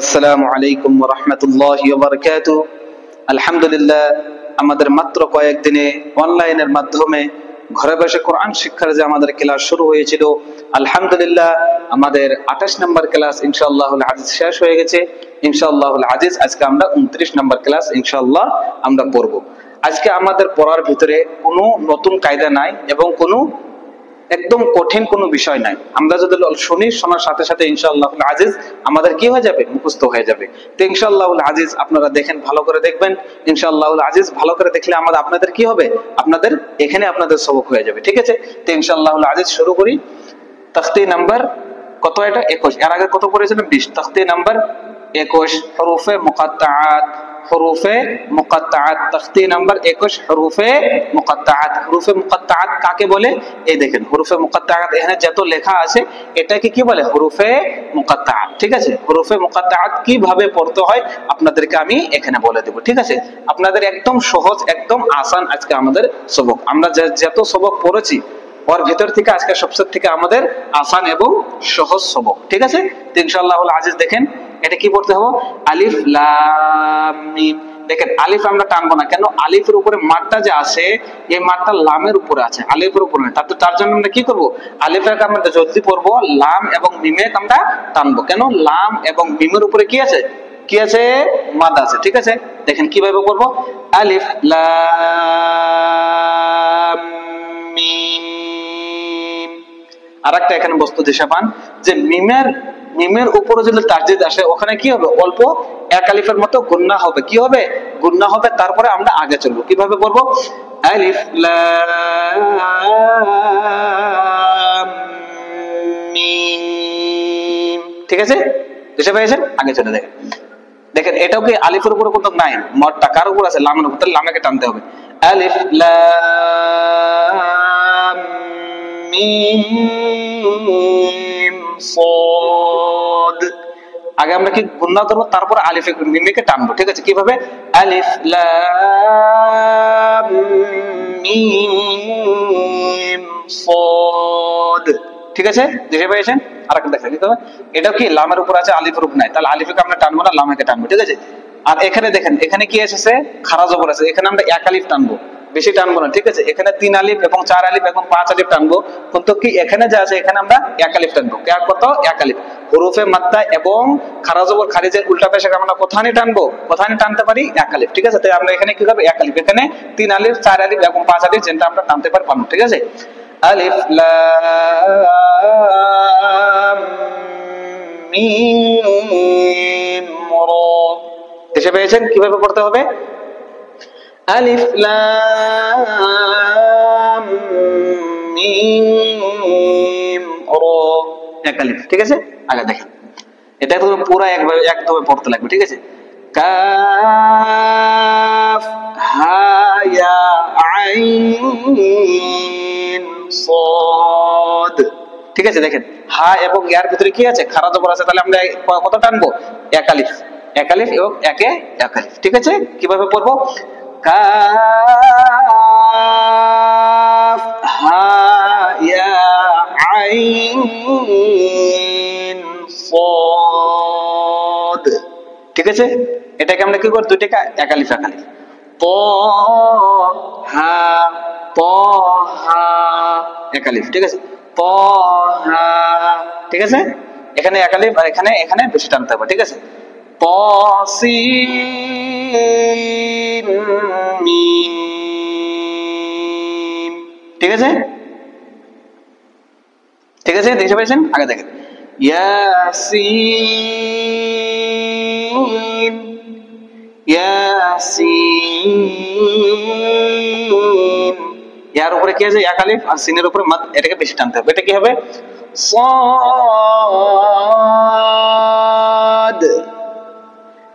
আসসালামু আলাইকুম ওয়া রাহমাতুল্লাহি ওয়া বারাকাতুহু। আলহামদুলিল্লাহ, আমাদের মাত্র কয়েকদিনে অনলাইনের মাধ্যমে ঘরে বসে কোরআন শিক্ষার যে আমাদের ক্লাস শুরু হয়েছিল, আলহামদুলিল্লাহ আমাদের 28 নম্বর ক্লাস ইনশাআল্লাহুল আজিজ শেষ হয়ে গেছে। ইনশাআল্লাহুল আজিজ আজকে আমরা 29 নম্বর ক্লাস ইনশাআল্লাহ আমরা পড়ব। আজকে আমাদের পড়ার ভিতরে কোনো নতুন কায়দা নাই এবং কোনো একদম কঠিন কোনো বিষয় নাই। আমরা যদি শুনি, শোনার সাথে সাথে ইনশাআল্লাহুল আজিজ আমাদের কি হয়ে যাবে, মুখস্থ হয়ে যাবে। তো ইনশাআল্লাহুল আজিজ আপনারা দেখেন, ভালো করে দেখবেন। ইনশাআল্লাহুল আজিজ ভালো করে দেখলে আপনাদের কি হবে, আপনাদের এখানে আপনাদের সবক হয়ে যাবে। ঠিক আছে, তো ইনশাআল্লাহুল আজিজ শুরু করি। তখতি নাম্বার কত? এটা 21। এর আগে কত পড়েছিলাম? 20। তখতি নাম্বার 21, হরুফে মুকাত্তাআত। হরুফে মুকাত্তাআত, তখতি নাম্বার 21, হরুফে মুকাত্তাআত। হরুফে মুকাত্তাআত কাকে বলে? এই দেখেন, হরুফে মুকাত্তাআত এখানে যত লেখা আছে এটাকে কি বলে? হরুফে মুকাত্তাআত। ঠিক আছে, হরুফে মুকাত্তাআত কিভাবে পড়তে হয় আপনাদেরকে আমি এখানে বলে দেব। ঠিক আছে, আপনাদের একদম সহজ, একদম আসান আজকে আমাদের সবক। আমরা যত সবক পড়েছি ওর ভিতর থেকে আজকে সবচেয়ে থেকে আমাদের আসান এবং সহজ সবক। ঠিক আছে, তো ইনশাআল্লাহুল আজিজ দেখেন এটা কি পড়তে হবে? আলিফ লাম মিম। দেখেন আলিফ আমরা টানবো না কেন? আলিফের উপরে মাঠটা যে আছে, এই মাঠটা লামের উপরে আছে, আলিফের উপরে না। তার জন্য আমরা কি করব? আলিফটাকে আমরা জলদি পড়বো, লাম এবং মিমে আমরা টানবো। কেন? লাম এবং মিমের উপরে কি আছে? কি আছে? মাদ আছে। ঠিক আছে, দেখেন কিভাবে পড়বো। আলিফ লাম মিম। আরেকটা এখানে বস্তু দিশা পান যে মিমের উপরে যদি তাসদিদ আসে, ওখানে কি হবে? অল্প এক আলিফের মতো গুন্না হবে। কি হবে? গুন্না হবে। তারপরে আমরা আগে চলবো। কিভাবে পড়বো? আলিফ লাম মিম। ঠিক আছে, বুঝতে পেরেছেন? আগে চলে দেখেন। দেখেন এটাও কি আলিফের উপরে কোনো নাই, মদটা কার উপর আছে? লামের উপর। তাহলে লামেকে টানতে হবে। আলিফ লাম মিম সাদ। আগে আমরা কি গুণনা করবো, তারপর আলিফে মিমকে টানবো। ঠিক আছে, কিভাবে? আলিফ লাম মিম সাদ। ঠিক আছে, দেখে পেয়েছেন? আরেকটা দেখেন কি হবে, এটাও কি লামের উপর আছে, আলিফের উপর নাই। তাহলে আলিফকে আমরা টানবো না, লামেকে টানবো। ঠিক আছে, আর এখানে দেখেন এখানে কি এসেছে? খারা জবর আছে। এখানে আমরা এক আলিফ টানবো, বেশি টানবো না। ঠিক আছে, এখানে 3 আলিফ এবং 4 আলিফ এবং 5 আলিফ টানবো। কিন্তু কি এখানে যা আছে এখানে আমরা এক আলিফ টানবো। কত? এক আলিফ। হুরুফে মাদ্দা এবং খারা জবর খারিজের উল্টা পেশাকে আমরা কোথায় টানবো? কোথায় টানতে পারি? এক আলিফ। ঠিক আছে, তাই আমরা এখানে কি হবে? এক আলিফ। এখানে 3 আলিফ, 4 আলিফ এবং 5 আলিফ যেটা আমরা টানতে পারবো। ঠিক আছে, আলিফ লাম মিম রা। দেখে পেয়েছেন কিভাবে পড়তে হবে? আলিফ লাম মিম রা, এক আলিফ। ঠিক আছে, আগে দেখেন এটা তো পুরো একদম পড়তে লাগবে। ঠিক আছে, কাফ হা ইয়া আইন সাদ। ঠিক আছে, দেখেন হা এবং ইয়ার ভিতরে কি আছে? খারা জবর আছে। তাহলে আমরা কত টানবো? এক আলিফ। এক আলিফ এবং একে এক আলিফ। ঠিক আছে, কিভাবে পড়বো? কাফ হা ইয়া আইন সাদ। ঠিক আছে, এটাকে আমরা কি করব? দুইটাকে এক আলিফ এক আলিফ। ত হা, ত হা, এক আলিফ। ঠিক আছে, ত হা। ঠিক আছে, এখানে এক আলিফ আর এখানে বেশি টানতে হবে। ঠিক আছে, ত সিন মিম। ঠিক আছে, ঠিক আছে, দেখতে পেয়েছেন? আগে দেখেন ইয়াসিন, ইয়াসিন। ইয়ার উপরে কি আছে? এক আলিফ আর সিনের উপরে মাদ। এটাকে বেশি টানতে হবে। এটা কি হবে? সাদ।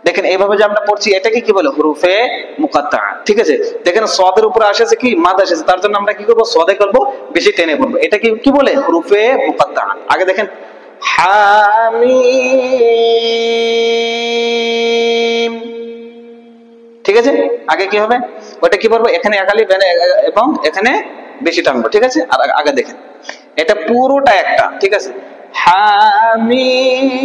দেখেন এইভাবে যে আমরা পড়ছি এটাকে কি বলে? হুরুফে মুকাত্তা। ঠিক আছে, দেখেন সাদের উপরে আসছে কি? মাদ আসছে। তার জন্য আমরা কি করব? সাদে করব, বেশি টেনে পড়বো। এটা কি বলে? হুরুফে মুকাত্তা। আগে দেখেন হামিম। ঠিক আছে, আগে কি হবে? ওটা কি পড়বো? এখানে এক আলিফ এবং এখানে বেশি টানবো। ঠিক আছে, আর আগে দেখেন এটা পুরোটা একটা। ঠিক আছে, হামিম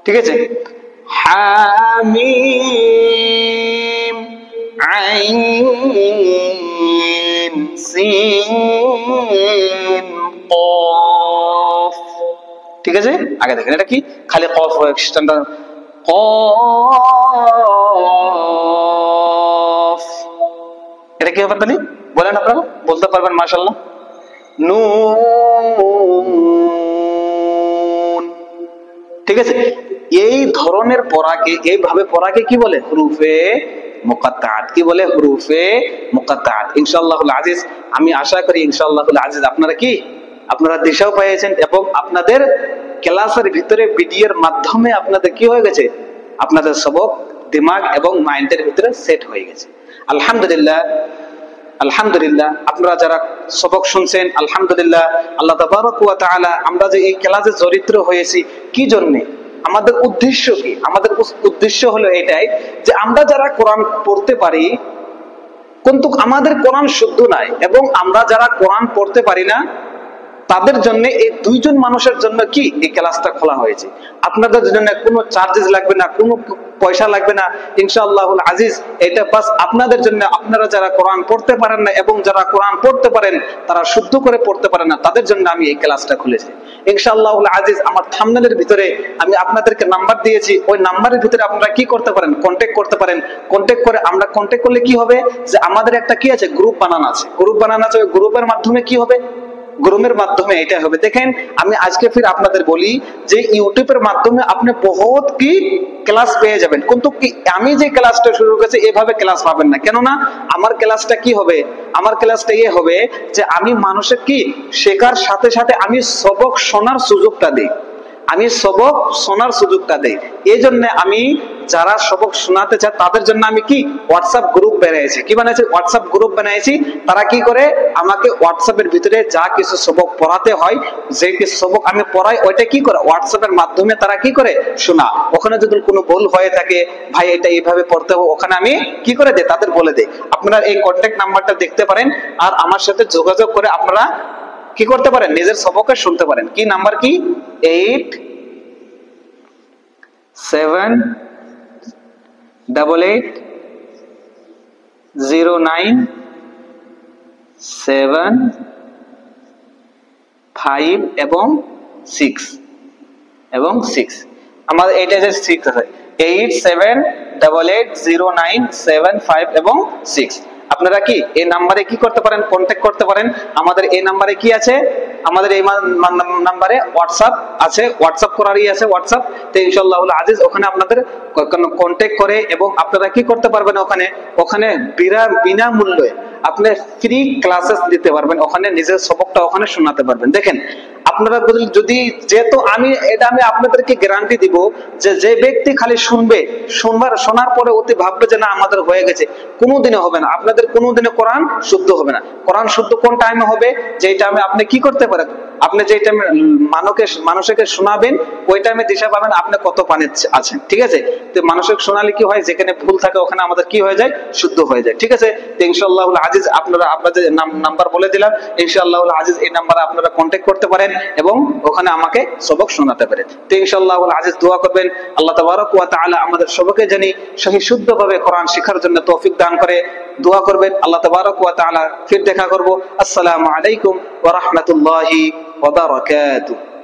ঠিক আছে? হামিম আইন সিন কফ। ঠিক আছে, আগে দেখেন এটা কি, খালি কফ হয়, স্ট্যান্ডার্ড কফ। এটা কি হবে তাহলে বলেন, আপনারা বলতে পারবেন মাশাআল্লাহ। নুন। ঠিক আছে, এই ধরনের পড়াকে, এইভাবে পড়াকে কি বলে? হুরুফে মুকাত্তাআত। কি বলে? হুরুফে মুকাত্তাআত। ইনশাআল্লাহুল আজিজ, আমি আশা করি ইনশাআল্লাহুল আজিজ আপনারা দিশাও পেয়েছেন এবং আপনাদের ক্লাসের ভিতরে ভিডিওর মাধ্যমে আপনাদের কি হয়ে গেছে, আপনাদের সবক দিমাগ এবং মাইন্ডের ভিতরে সেট হয়ে গেছে। আলহামদুলিল্লাহ, আলহামদুলিল্লাহ। আপনারা যারা সবক শুনছেন, আলহামদুলিল্লাহ, আল্লাহ তাবারক ওয়া তাআলা, আমরা যে এই ক্লাসে জড়িত হয়েছি কি জন্য, আমাদের উদ্দেশ্য কি? আমাদের উদ্দেশ্য হলো এটাই যে আমরা যারা কোরআন পড়তে পারি কিন্তু আমাদের কোরআন শুদ্ধ নাই, এবং আমরা যারা কোরআন পড়তে পারি না তাদের জন্য, এই দুইজন মানুষের জন্য কি এই ক্লাসটা খোলা হয়েছে। আপনাদের জন্য কোনো চার্জেস লাগবে না, কোনো পয়সা লাগবে না ইনশাআল্লাহুল আজিজ। এটা বাস আপনাদের জন্য, আপনারা যারা কোরআন পড়তে পারেন না এবং যারা কোরআন পড়তে পারেন তারা শুদ্ধ করে পড়তে পারেন না, তাদের জন্য আমি এই ক্লাসটা খুলেছি ইনশাআল্লাহুল আজিজ। আমার থাম্বনেলের ভিতরে আমি আপনাদেরকে নাম্বার দিয়েছি, ওই নাম্বারের ভিতরে আপনারা কি করতে পারেন, কন্টাক্ট করতে পারেন। কন্টাক্ট করে, আমরা কন্টাক্ট করলে কি হবে যে আমাদের একটা কি আছে, গ্রুপ বানানো আছে। গ্রুপ বানানো আছে, ওই গ্রুপের মাধ্যমে কি হবে, গ্রুপের মাধ্যমে এটা হবে। দেখেন, আমি আজকে ফির আপনাদের বলি যে ইউটিউবের মাধ্যমে আপনি বহুত কি ক্লাস পেয়ে যাবেন, কিন্তু কি আমি যে ক্লাসটা শুরু করেছি এভাবে ক্লাস পাবেন না। কেননা আমার ক্লাসটা কি হবে, আমার ক্লাসটা হবে যে আমি মানুষের কি শেখার সাথে সাথে আমি সবক শোনার সুযোগটা দিই, আমি সবক শোনার সুযোগটা দেই। এই জন্য আমি যারা সবক শোনাতে চায় তাদের জন্য আমি কি হোয়াটসঅ্যাপ গ্রুপ বানিয়েছি। কি বানিয়েছি? হোয়াটসঅ্যাপ গ্রুপ বানিয়েছি। তারা কি করে, আমাকে হোয়াটসঅ্যাপের ভিতরে যা কিছু সবক পড়াতে হয়, যে কিছু সবক আমি পড়াই, ওইটা কি করে হোয়াটসঅ্যাপের মাধ্যমে তারা কি করে শোনা। ওখানে যদি কোনো ভুল হয়ে থাকে, ভাই এটা এইভাবে পড়তে হবে, ওখানে আমি কি করে দেই, তাদের বলে দেই। আপনারা এই কন্ট্যাক্ট নাম্বারটা দেখতে পারেন, আর আমার সাথে যোগাযোগ করে আপনারা কি করতে পারেন, নিজের সবকে শুনতে পারেন। কি নাম্বার? কি 87880975 এবং 6 এবং 6। আমাদের এটা যে 6 আছে, 87880975 এবং 6। আপনারা কি এই নাম্বারে কি করতে পারেন, কন্ট্যাক্ট করতে পারেন। আমাদের এই নাম্বারে কি আছে, আমাদের এই নাম্বারে হোয়াটসঅ্যাপ আছে, হোয়াটসঅ্যাপ করারই আছে হোয়াটসঅ্যাপ। তো ইনশাআল্লাহুল আজিজ ওখানে আপনাদের কন্ট্যাক্ট করে এবং আপনারা কি করতে পারবেন, ওখানে বিনামূল্যে আপনি ফ্রি ক্লাসেস দিতে পারবেন, ওখানে নিজের সবকটা ওখানে শোনাতে পারবেন। দেখেন, আপনারা যদি, যেহেতু আমি আপনাদেরকে গ্যারান্টি দিব যে ব্যক্তি খালি শোনার পরে অতি ভাববে যে না আমাদের হয়ে গেছে, কোনোদিনও হবে না। আপনাদের কোনোদিনও কোরআন শুদ্ধ হবে না। কোরআন শুদ্ধ কোন টাইমে হবে, যে টাইমে আপনি কি করতে পারেন, আপনি যে টাইমে মানুষকে শোনাবেন ওই টাইমে দিশা পাবেন আপনি কত পানি আছেন। ঠিক আছে, তো মানুষকে শোনালে কি হয়, যেখানে ভুল থাকে ওখানে আমাদের কি হয়ে যায়, শুদ্ধ হয়ে যায়। ঠিক আছে, তো ইনশাআল্লাহুল আজিজ আপনাদের নাম্বার বলে দিলাম। ইনশাআল্লাহুল আজিজ এই নাম্বারে আপনারা কন্ট্যাক্ট করতে পারেন এবং ওখানে আমাকে সবক শোনাতে পারেন। তো ইনশাআল্লাহুল আজিজ দোয়া করবেন আল্লাহ তাবারক ওয়া তাআলা আমাদের সবকে জানি সহি শুদ্ধভাবে কোরআন শেখার জন্য তৌফিক দান করে। দোয়া করবেন আল্লাহ তাবারক ওয়া তাআলা। ফির দেখা করব। আসসালামু আলাইকুম ওয়া রাহমাতুল্লাহি ওয়া বারাকাতুহু।